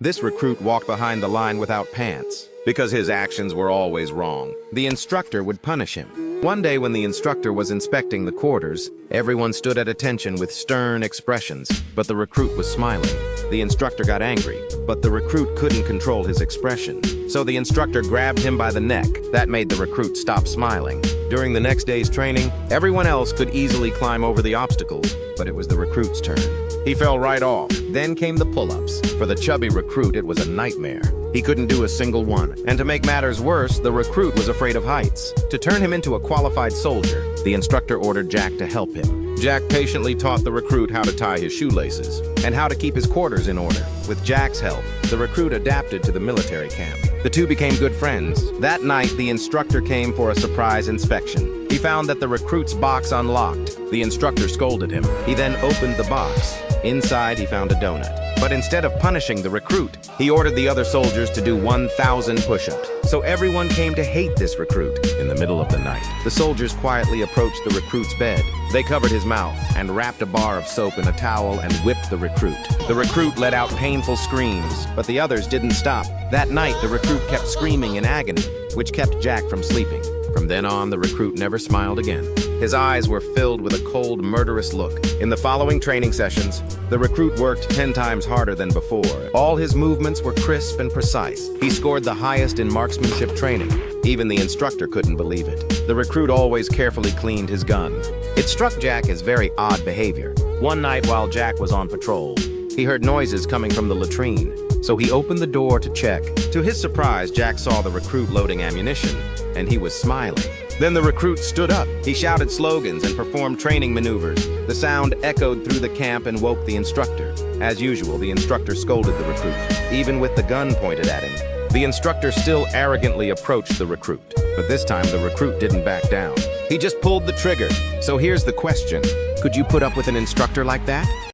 This recruit walked behind the line without pants. Because his actions were always wrong, the instructor would punish him. One day when the instructor was inspecting the quarters, everyone stood at attention with stern expressions, but the recruit was smiling. The instructor got angry, but the recruit couldn't control his expression. So the instructor grabbed him by the neck. That made the recruit stop smiling. During the next day's training, everyone else could easily climb over the obstacles, but it was the recruit's turn. He fell right off. Then came the pull-ups. For the chubby recruit, it was a nightmare. He couldn't do a single one. And to make matters worse, the recruit was afraid of heights. To turn him into a qualified soldier, the instructor ordered Jack to help him. Jack patiently taught the recruit how to tie his shoelaces and how to keep his quarters in order. With Jack's help, the recruit adapted to the military camp. The two became good friends. That night, the instructor came for a surprise inspection. He found that the recruit's box unlocked. The instructor scolded him. He then opened the box. Inside, he found a donut. But instead of punishing the recruit, he ordered the other soldiers to do 1,000 push-ups. So everyone came to hate this recruit. In the middle of the night, the soldiers quietly approached the recruit's bed. They covered his mouth and wrapped a bar of soap in a towel and whipped the recruit. The recruit let out painful screams, but the others didn't stop. That night, the recruit kept screaming in agony, which kept Jack from sleeping. From then on, the recruit never smiled again. His eyes were filled with a cold, murderous look. In the following training sessions, the recruit worked 10 times harder than before. All his movements were crisp and precise. He scored the highest in marksmanship training. Even the instructor couldn't believe it. The recruit always carefully cleaned his gun. It struck Jack as very odd behavior. One night while Jack was on patrol, he heard noises coming from the latrine, so he opened the door to check. To his surprise, Jack saw the recruit loading ammunition, and he was smiling. Then the recruit stood up. He shouted slogans and performed training maneuvers. The sound echoed through the camp and woke the instructor. As usual, the instructor scolded the recruit, even with the gun pointed at him. The instructor still arrogantly approached the recruit, but this time the recruit didn't back down. He just pulled the trigger. So here's the question. Could you put up with an instructor like that?